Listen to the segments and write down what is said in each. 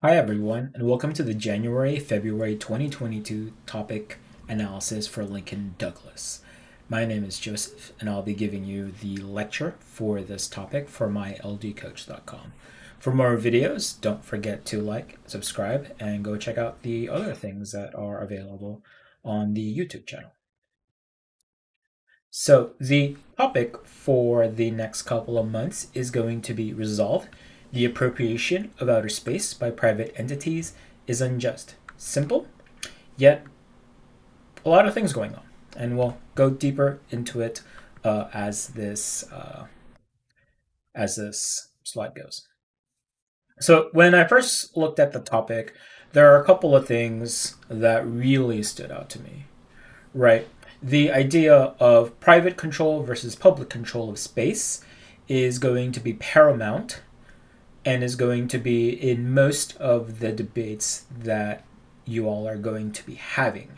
Hi everyone, and welcome to the January-February 2022 topic analysis for Lincoln Douglas. My name is Joseph, and I'll be giving you the lecture for this topic for myldcoach.com. For more videos, don't forget to like, subscribe, and go check out the other things that are available on the YouTube channel. So the topic for the next couple of months is going to be resolved. The appropriation of outer space by private entities is unjust. Simple, yet a lot of things going on, and we'll go deeper into it as this slide goes. So when I first looked at the topic, there are a couple of things that really stood out to me. Right, the idea of private control versus public control of space is going to be paramount and is going to be in most of the debates that you all are going to be having.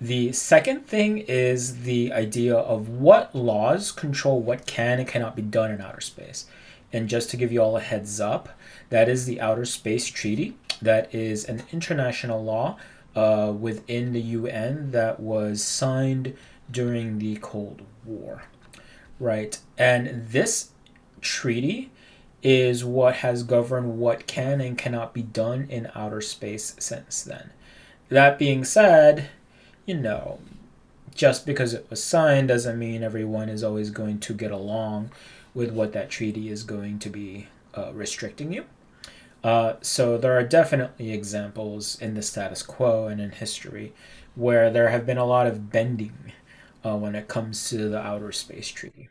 The second thing is the idea of what laws control what can and cannot be done in outer space. And just to give you all a heads up, that is the Outer Space Treaty. That is an international law within the UN that was signed during the Cold War. Right. And this treaty is what has governed what can and cannot be done in outer space since then. That being said, just because it was signed doesn't mean everyone is always going to get along with what that treaty is going to be restricting you. So there are definitely examples in the status quo and in history where there have been a lot of bending when it comes to the Outer Space Treaty.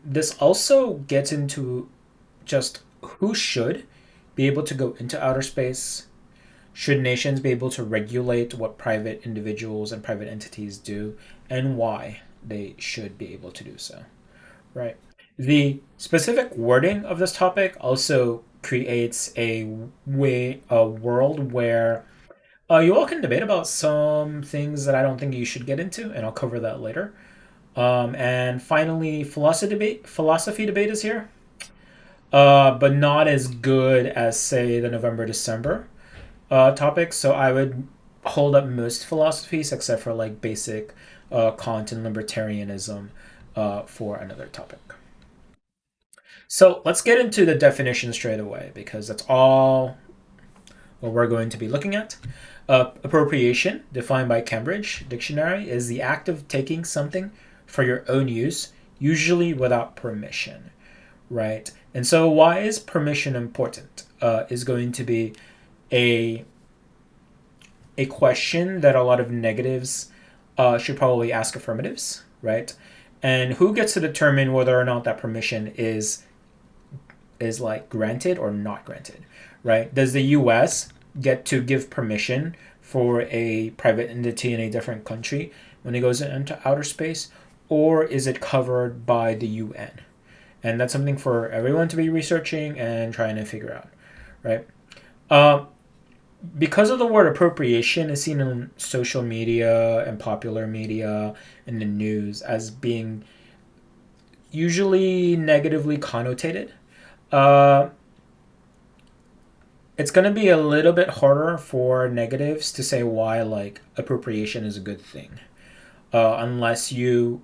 This also gets into just who should be able to go into outer space. Should nations be able to regulate what private individuals and private entities do, and why they should be able to do so? Right. The specific wording of this topic also creates a world where you all can debate about some things that I don't think you should get into, and I'll cover that later. And finally, philosophy debate is here, but not as good as, say, the November-December topic. So I would hold up most philosophies except for like basic Kant and libertarianism for another topic. So let's get into the definition straight away because that's all what we're going to be looking at. Appropriation, defined by Cambridge Dictionary, is the act of taking something for your own use, usually without permission, right? And so why is permission important? Is going to be a question that a lot of negatives should probably ask affirmatives, right? And who gets to determine whether or not that permission is like granted or not granted, right? Does the US get to give permission for a private entity in a different country when it goes into outer space, or is it covered by the UN? And that's something for everyone to be researching and trying to figure out, right? Because of the word appropriation is seen in social media and popular media and the news as being usually negatively connotated, it's going to be a little bit harder for negatives to say why like appropriation is a good thing, unless you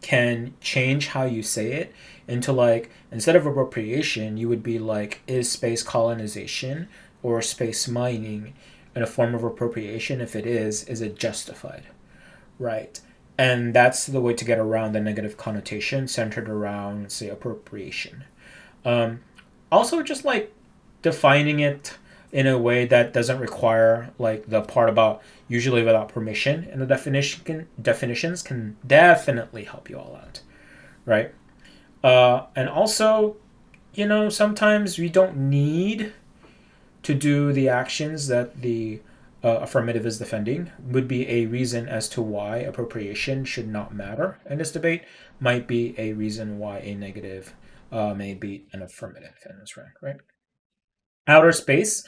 can change how you say it into like, instead of appropriation, you would be like, is space colonization or space mining in a form of appropriation? If it is it justified, right? And that's the way to get around the negative connotation centered around, say, appropriation. Also, just like defining it in a way that doesn't require like the part about usually without permission, and the definitions can definitely help you all out, right? And also, sometimes we don't need to do the actions that the affirmative is defending. Would be a reason as to why appropriation should not matter in this debate, might be a reason why a negative may beat an affirmative in this rank, right? Outer space.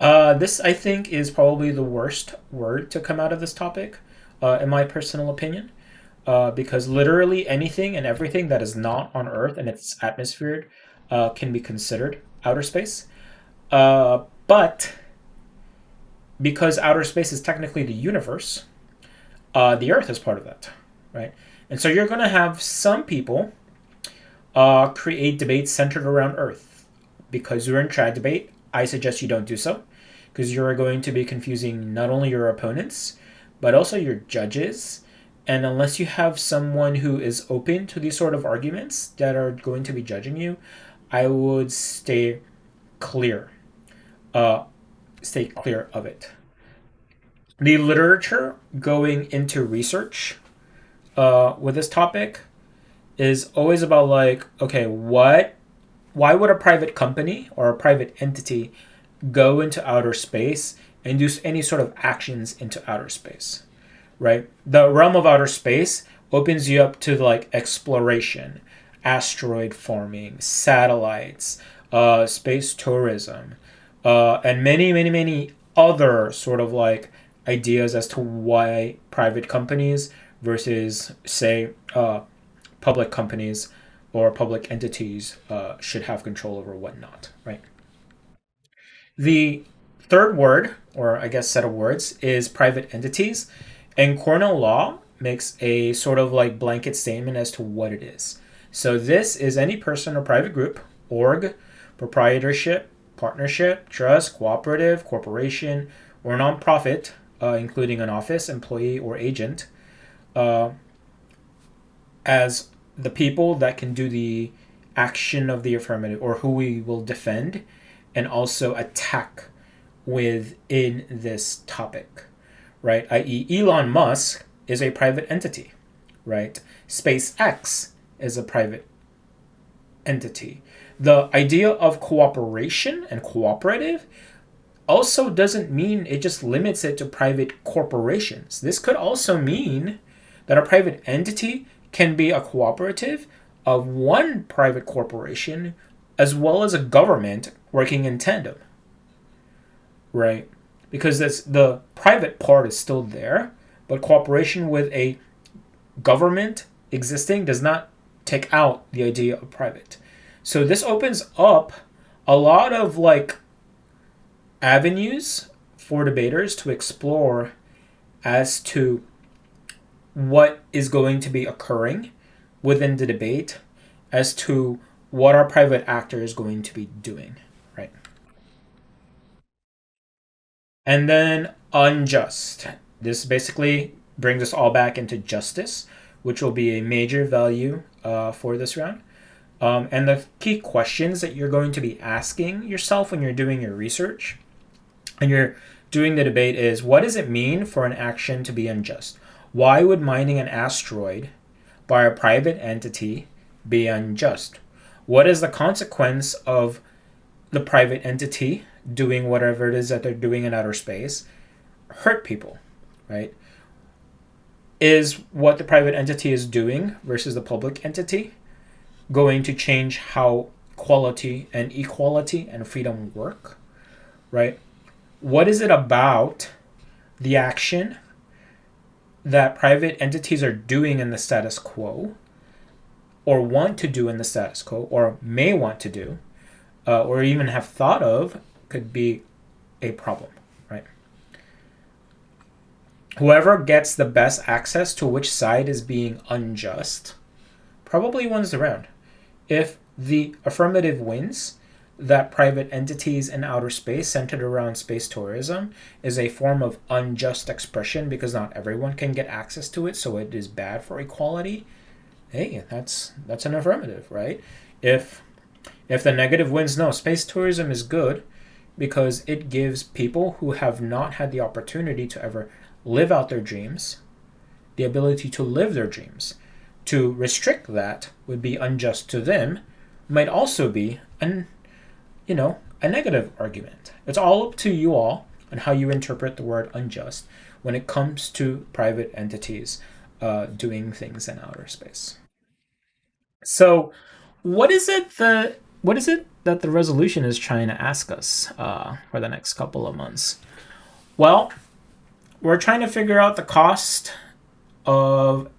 This, I think, is probably the worst word to come out of this topic, in my personal opinion, because literally anything and everything that is not on Earth and its atmosphere can be considered outer space. But because outer space is technically the universe, the Earth is part of that, right? And so you're going to have some people create debates centered around Earth. Because you're in trad debate, I suggest you don't do so, because you're going to be confusing not only your opponents, but also your judges. And unless you have someone who is open to these sort of arguments that are going to be judging you, I would clear. Uh, stay clear of it. The literature going into research with this topic is always about like, okay, why would a private company or a private entity go into outer space and do any sort of actions into outer space, right? The realm of outer space opens you up to like exploration, asteroid farming, satellites, space tourism, and many other sort of like ideas as to why private companies versus say public companies or public entities should have control over whatnot, right? The third word, or I guess set of words, is private entities. And Cornell law makes a sort of like blanket statement as to what it is. So this is any person or private group, org, proprietorship, partnership, trust, cooperative, corporation, or nonprofit, including an office, employee, or agent, uh, as the people that can do the action of the affirmative or who we will defend and also attack within this topic, right? I.e., Elon Musk is a private entity, right? SpaceX is a private entity. The idea of cooperation and cooperative also doesn't mean it just limits it to private corporations. This could also mean that a private entity can be a cooperative of one private corporation as well as a government working in tandem, right? Because the private part is still there, but cooperation with a government existing does not take out the idea of private. So this opens up a lot of like avenues for debaters to explore as to what is going to be occurring within the debate as to what our private actor is going to be doing, right? And then unjust. This basically brings us all back into justice, which will be a major value for this round. And the key questions that you're going to be asking yourself when you're doing your research and you're doing the debate is, what does it mean for an action to be unjust? Why would mining an asteroid by a private entity be unjust? What is the consequence of the private entity doing whatever it is that they're doing in outer space hurt people, right? Is what the private entity is doing versus the public entity going to change how quality and equality and freedom work, right? What is it about the action that private entities are doing in the status quo or want to do in the status quo or may want to do or even have thought of could be a problem, right? Whoever gets the best access to which side is being unjust probably wins the round. If the affirmative wins, that private entities in outer space centered around space tourism is a form of unjust expression because not everyone can get access to it, so it is bad for equality. Hey, that's an affirmative, right? If the negative wins, no, space tourism is good because it gives people who have not had the opportunity to ever live out their dreams the ability to live their dreams. To restrict that would be unjust to them, might also be a negative argument. It's all up to you all on how you interpret the word unjust when it comes to private entities doing things in outer space. So, what is it that the resolution is trying to ask us for the next couple of months? Well, we're trying to figure out the cost of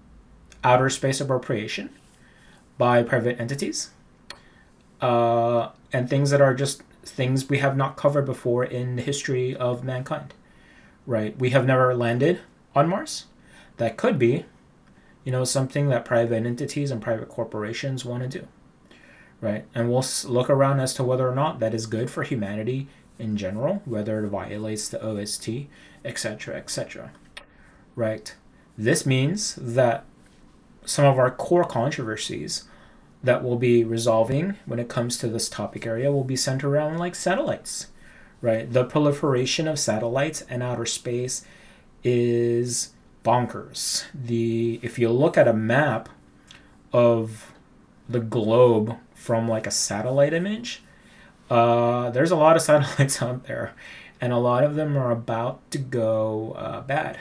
outer space appropriation by private entities. and things that are just things we have not covered before in the history of mankind, right? We have never landed on Mars. That could be, something that private entities and private corporations want to do, right? And we'll look around as to whether or not that is good for humanity in general, whether it violates the OST, etc., etc., right? This means that some of our core controversies that we'll be resolving when it comes to this topic area will be centered around like satellites, right? The proliferation of satellites and outer space is bonkers. If you look at a map of the globe from like a satellite image, there's a lot of satellites out there, and a lot of them are about to go bad.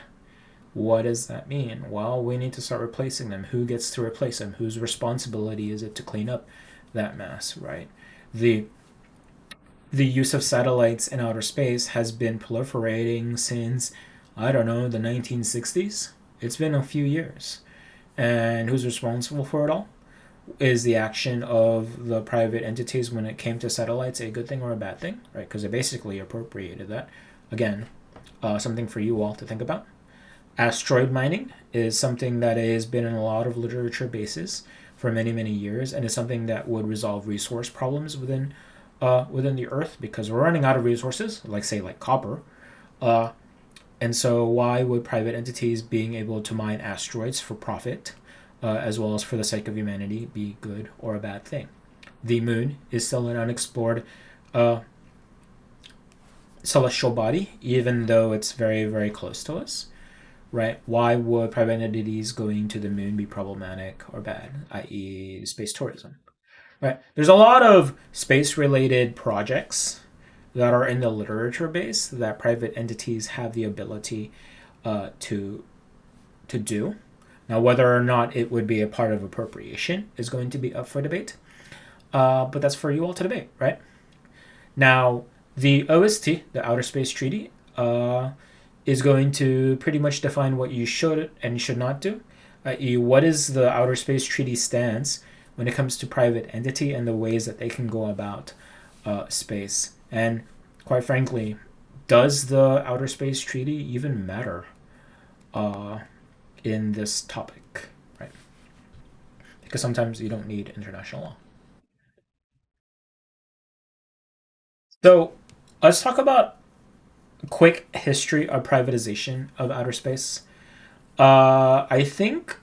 What does that mean? Well, we need to start replacing them. Who gets to replace them? Whose responsibility is it to clean up that mess, right? The use of satellites in outer space has been proliferating since, I don't know, the 1960s. It's been a few years. And who's responsible for it all? Is the action of the private entities when it came to satellites a good thing or a bad thing, right? Because they basically appropriated that. Again, something for you all to think about. Asteroid mining is something that has been in a lot of literature bases for many, many years, and is something that would resolve resource problems within the Earth, because we're running out of resources, like copper. And so why would private entities being able to mine asteroids for profit, as well as for the sake of humanity, be good or a bad thing? The moon is still an unexplored celestial body, even though it's very, very close to us. Right? Why would private entities going to the moon be problematic or bad, i.e., space tourism? Right? There's a lot of space-related projects that are in the literature base that private entities have the ability to do. Now, whether or not it would be a part of appropriation is going to be up for debate, but that's for you all to debate, right? Now, the OST, the Outer Space Treaty, is going to pretty much define what you should and should not do, i.e., what is the Outer Space Treaty stance when it comes to private entity and the ways that they can go about space. And quite frankly, does the Outer Space Treaty even matter in this topic, right? Because sometimes you don't need international law. So let's talk about a quick history of privatization of outer space. I think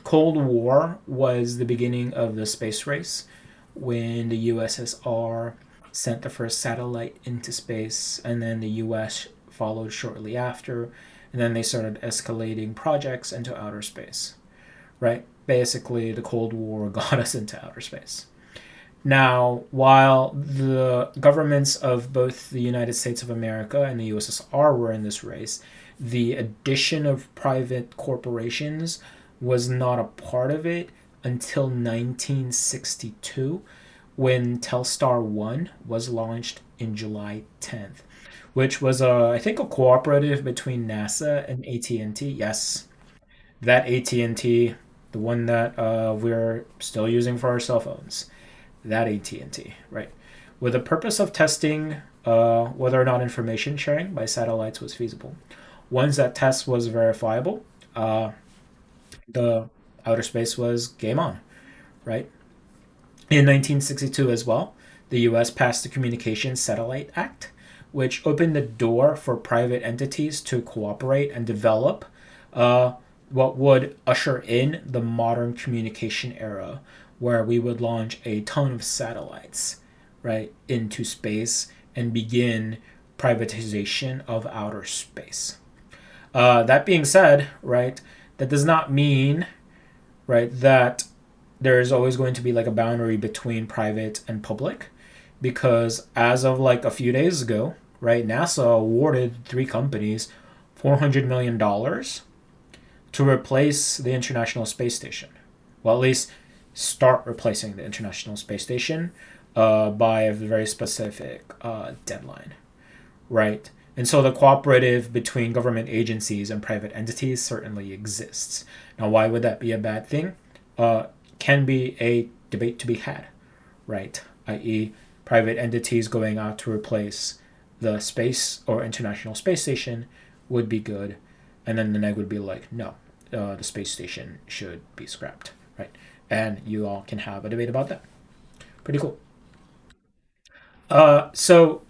Cold War was the beginning of the space race when the USSR sent the first satellite into space, and then the US followed shortly after, and then they started escalating projects into outer space, right? Basically, the Cold War got us into outer space. Now, while the governments of both the United States of America and the USSR were in this race, the addition of private corporations was not a part of it until 1962, when Telstar 1 was launched in July 10th, which was, I think, a cooperative between NASA and AT&T. Yes, that AT&T, the one that we're still using for our cell phones, that AT&T, right? With the purpose of testing whether or not information sharing by satellites was feasible. Once that test was verifiable, the outer space was game on, right? In 1962 as well, the US passed the Communications Satellite Act, which opened the door for private entities to cooperate and develop what would usher in the modern communication era, where we would launch a ton of satellites, right, into space and begin privatization of outer space. That being said, right, that does not mean, right, that there is always going to be like a boundary between private and public, because as of like a few days ago, right, NASA awarded 3 companies $400 million to replace the International Space Station. Well, at least start replacing the International Space Station by a very specific deadline, right? And so the cooperative between government agencies and private entities certainly exists. Now, why would that be a bad thing? Can be a debate to be had, right? i.e., private entities going out to replace the space or International Space Station would be good. And then the neg would be like, no, the space station should be scrapped, right? And you all can have a debate about that. Pretty cool. So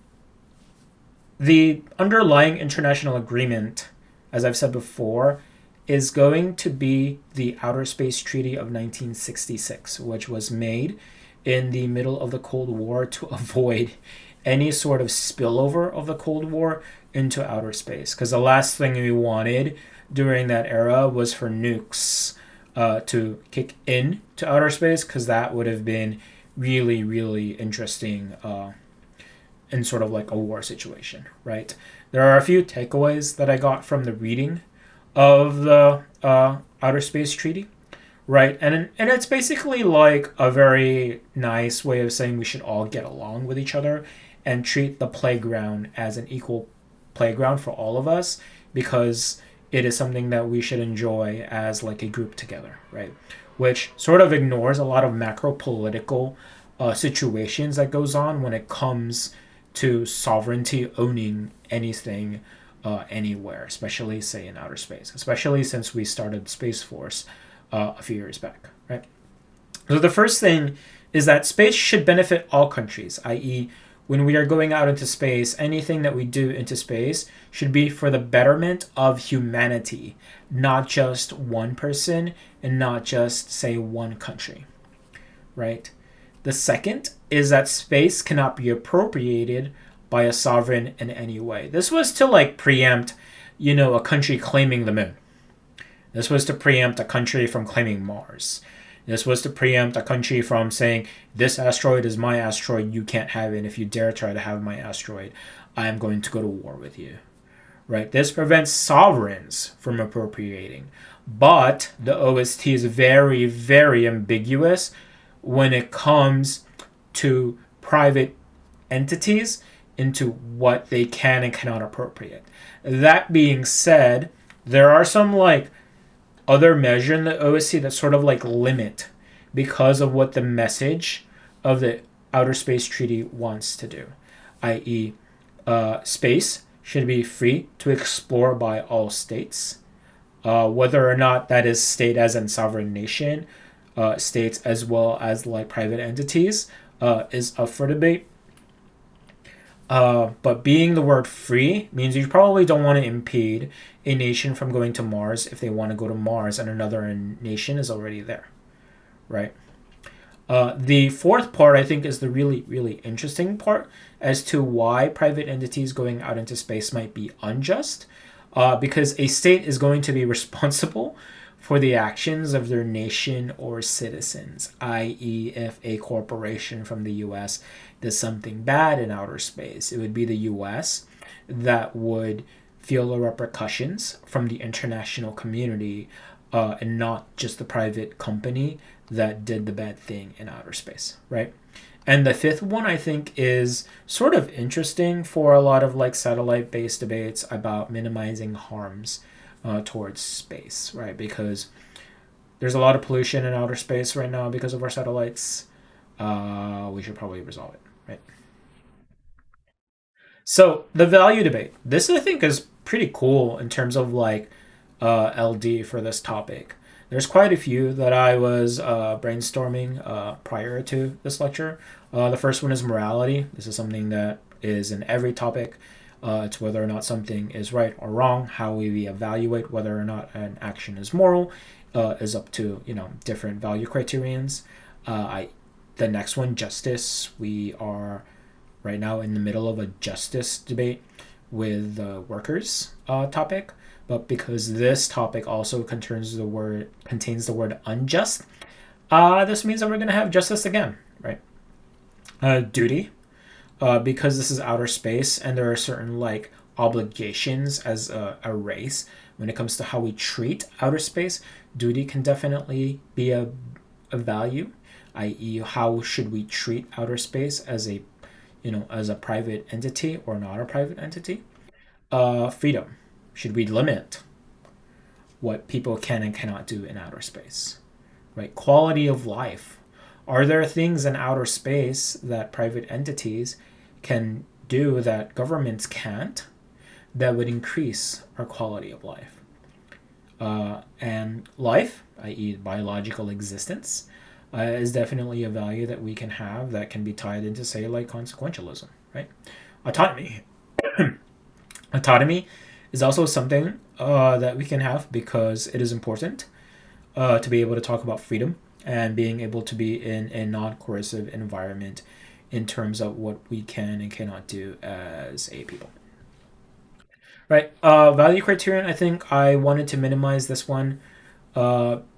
the underlying international agreement, as I've said before, is going to be the Outer Space Treaty of 1966, which was made in the middle of the Cold War to avoid any sort of spillover of the Cold War into outer space. Because the last thing we wanted during that era was for nukes to kick in to outer space, because that would have been really, really interesting in sort of like a war situation, right? There are a few takeaways that I got from the reading of the Outer Space Treaty, right? And it's basically like a very nice way of saying we should all get along with each other and treat the playground as an equal playground for all of us, because it is something that we should enjoy as like a group together, right? Which sort of ignores a lot of macro political situations that goes on when it comes to sovereignty owning anything anywhere, especially say in outer space, especially since we started Space Force a few years back, right? So the first thing is that space should benefit all countries, i.e., when we are going out into space, anything that we do into space should be for the betterment of humanity, not just one person and not just, say, one country, right? The second is that space cannot be appropriated by a sovereign in any way. This was to like preempt, a country claiming the moon. This was to preempt a country from claiming Mars. This was to preempt a country from saying, this asteroid is my asteroid, you can't have it, and if you dare try to have my asteroid, I am going to go to war with you. Right? This prevents sovereigns from appropriating. But the OST is very, very ambiguous when it comes to private entities into what they can and cannot appropriate. That being said, there are some like other measure in the OSC that sort of like limit because of what the message of the Outer Space Treaty wants to do, i.e., space should be free to explore by all states, whether or not that is state as in sovereign nation, states as well as like private entities, is up for debate. But being the word free means you probably don't want to impede a nation from going to Mars if they want to go to Mars and another nation is already there, right? The fourth part, I think, is the really, really interesting part as to why private entities going out into space might be unjust, because a state is going to be responsible for the actions of their nation or citizens, i.e., if a corporation from the US does something bad in outer space, it would be the US that would feel the repercussions from the international community, and not just the private company that did the bad thing in outer space, right? And the fifth one, I think, is sort of interesting for a lot of like satellite-based debates about minimizing harms towards space, right? Because there's a lot of pollution in outer space right now because of our satellites. We should probably resolve it, right? So the value debate. This I think is pretty cool in terms of like LD for this topic. There's quite a few that I was brainstorming prior to this lecture. The first one is morality. This is something that is in every topic. It's whether or not something is right or wrong. How we evaluate whether or not an action is moral is up to different value criterions. The next one, justice. We are right now in the middle of a justice debate with the workers topic, but because this topic also contains the word unjust, this means that we're going to have justice again, right? Duty, because this is outer space and there are certain like obligations as a race when it comes to how we treat outer space. Duty can definitely be a value, i.e., how should we treat outer space as a private entity or not a private entity. Freedom. Should we limit what people can and cannot do in outer space? Right? Quality of life. Are there things in outer space that private entities can do that governments can't that would increase our quality of life? And life, i.e., biological existence, is definitely a value that we can have that can be tied into, say, like consequentialism, right? Autonomy. Autonomy is also something that we can have because it is important to be able to talk about freedom and being able to be in a non coercive environment in terms of what we can and cannot do as a people. Right. Value criterion, I think I wanted to minimize this one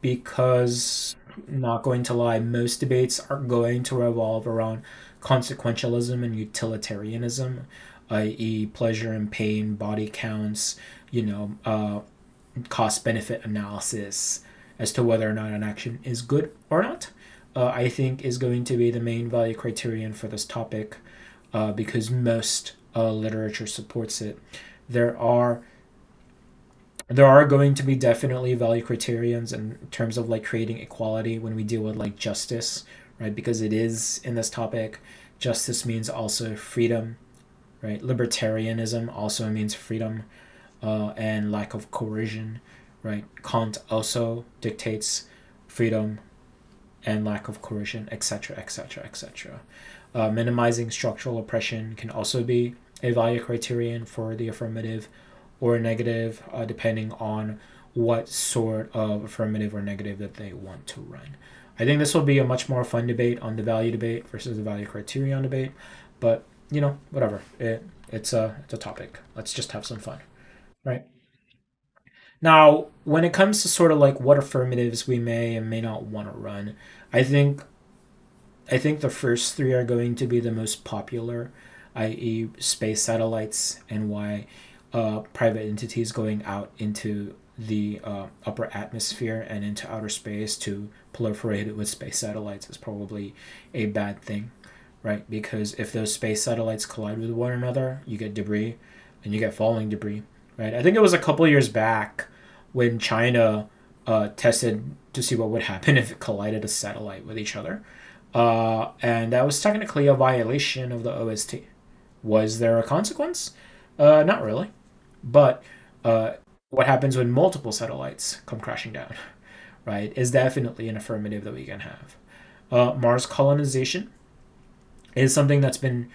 because, not going to lie, most debates are going to revolve around consequentialism and utilitarianism, i.e., pleasure and pain, body counts, cost benefit analysis as to whether or not an action is good or not. I think is going to be the main value criterion for this topic because most literature supports it. There are there are going to be definitely value criterions in terms of like creating equality when we deal with like justice, right? Because it is in this topic, justice means also freedom, right? Libertarianism also means freedom and lack of coercion, right? Kant also dictates freedom and lack of coercion, etc., etc., etc. Minimizing structural oppression can also be a value criterion for the affirmative or negative, depending on what sort of affirmative or negative that they want to run. I think this will be a much more fun debate on the value debate versus the value criterion debate, but whatever. It's a topic. Let's just have some fun, right? Now, when it comes to sort of like what affirmatives we may and may not want to run, I think I think the first three are going to be the most popular, i.e., space satellites, and why private entities going out into the upper atmosphere and into outer space to proliferate it with space satellites is probably a bad thing, right? Because if those space satellites collide with one another, you get debris and you get falling debris, right? I think it was a couple years back when China tested to see what would happen if it collided a satellite with each other. And that was technically a violation of the OST. Was there a consequence? Not really. But what happens when multiple satellites come crashing down, right, is definitely an affirmative that we can have. Mars colonization is something that's been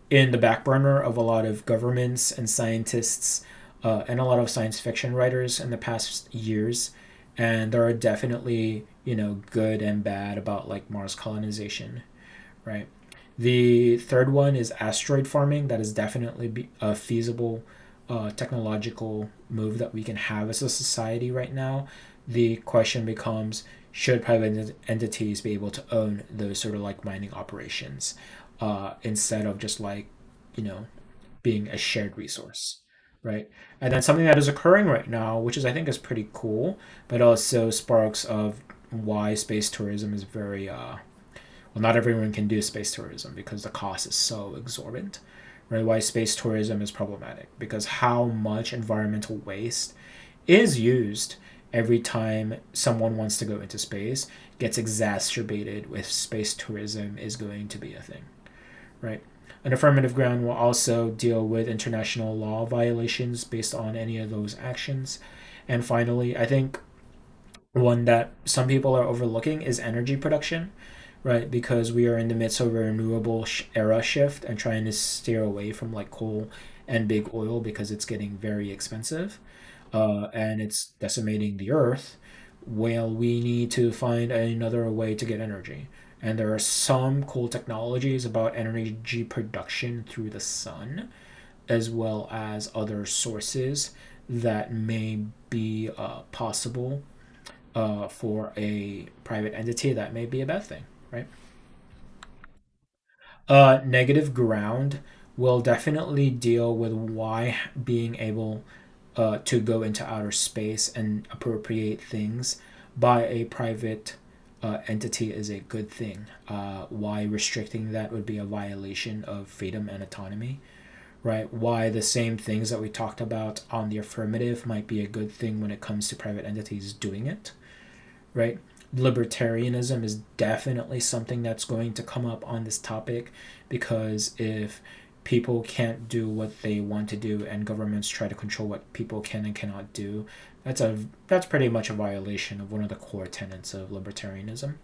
in the back burner of a lot of governments and scientists and a lot of science fiction writers in the past years. And there are definitely, good and bad about like Mars colonization, right? The third one is asteroid farming. That is definitely a feasible technological move that we can have as a society right now. The question becomes, should private entities be able to own those sort of like mining operations instead of just like, you know, being a shared resource, right? And then something that is occurring right now, which is I think is pretty cool, but also sparks of why space tourism is very well, not everyone can do space tourism because the cost is so exorbitant, right? Why space tourism is problematic because how much environmental waste is used every time someone wants to go into space gets exacerbated with space tourism is going to be a thing, right? An affirmative ground will also deal with international law violations based on any of those actions. And finally, I think one that some people are overlooking is energy production, right? Because we are in the midst of a renewable era shift and trying to steer away from like coal and big oil because it's getting very expensive and it's decimating the earth. Well, we need to find another way to get energy. And there are some cool technologies about energy production through the sun, as well as other sources that may be possible for a private entity. That may be a bad thing, right? Negative ground will definitely deal with why being able to go into outer space and appropriate things by a private entity is a good thing. Why restricting that would be a violation of freedom and autonomy, right? Why the same things that we talked about on the affirmative might be a good thing when it comes to private entities doing it, right? libertarianism is definitely something that's going to come up on this topic, because if people can't do what they want to do and governments try to control what people can and cannot do, that's pretty much a violation of one of the core tenets of libertarianism,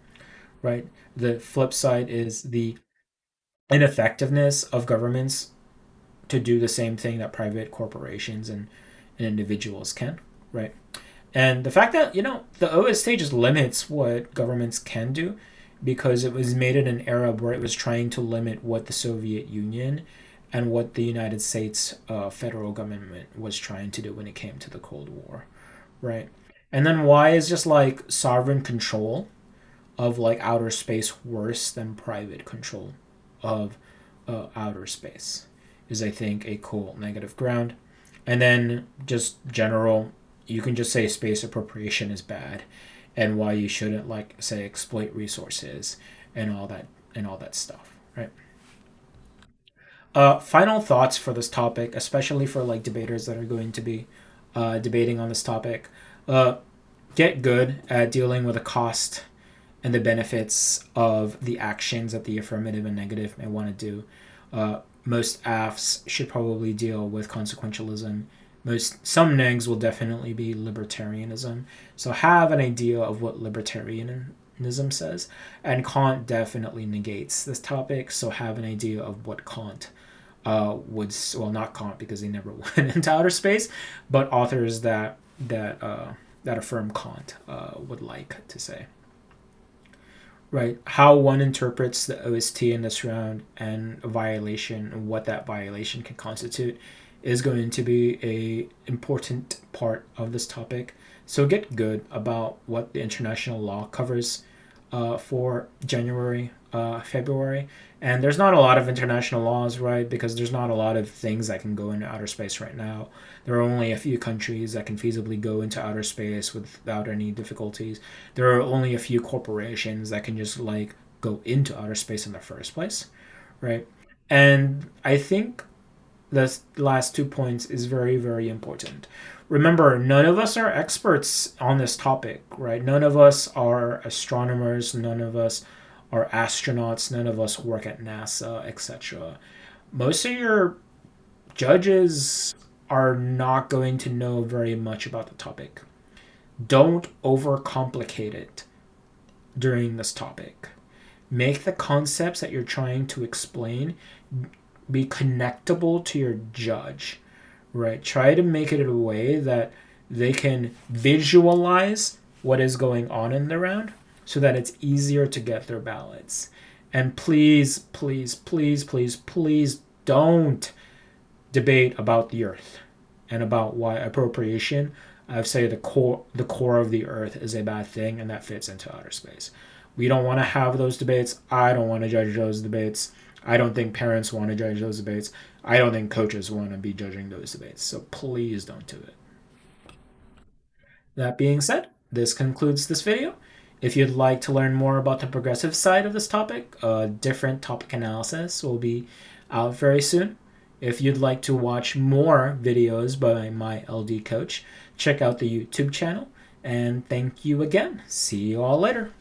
right? The flip side is the ineffectiveness of governments to do the same thing that private corporations and individuals can, right? And the fact that, the OST just limits what governments can do, because it was made in an era where it was trying to limit what the Soviet Union and what the United States federal government was trying to do when it came to the Cold War, right? And then why is just like sovereign control of like outer space worse than private control of outer space? Is, I think, a cool negative ground. And then just general, you can just say space appropriation is bad, and why you shouldn't, like, say, exploit resources and all that stuff, right? Final thoughts for this topic, especially for like debaters that are going to be debating on this topic. Uh, get good at dealing with the cost and the benefits of the actions that the affirmative and negative may want to do. Most AFs should probably deal with consequentialism. Some negs will definitely be libertarianism. So have an idea of what libertarianism says, and Kant definitely negates this topic. So have an idea of what Kant would, well, not Kant because he never went into outer space, but authors that affirm Kant would like to say. Right, how one interprets the OST in this round and a violation and what that violation can constitute is going to be a important part of this topic. So get good about what the international law covers for January, February. And there's not a lot of international laws, right? Because there's not a lot of things that can go into outer space right now. There are only a few countries that can feasibly go into outer space without any difficulties. There are only a few corporations that can just like go into outer space in the first place, right? And I think the last 2 points is very, very important. Remember, none of us are experts on this topic, right? None of us are astronomers, none of us are astronauts, none of us work at NASA, etc. Most of your judges are not going to know very much about the topic. Don't overcomplicate it during this topic. Make the concepts that you're trying to explain be connectable to your judge, right? Try to make it in a way that they can visualize what is going on in the round so that it's easier to get their ballots. And please, please, please, please, please don't debate about the earth and about why appropriation, I say the core of the earth is a bad thing and that fits into outer space. We don't want to have those debates. I don't want to judge those debates. I don't think parents want to judge those debates. I don't think coaches want to be judging those debates. So please don't do it. That being said, this concludes this video. If you'd like to learn more about the progressive side of this topic, a different topic analysis will be out very soon. If you'd like to watch more videos by my LD coach, check out the YouTube channel. And thank you again. See you all later.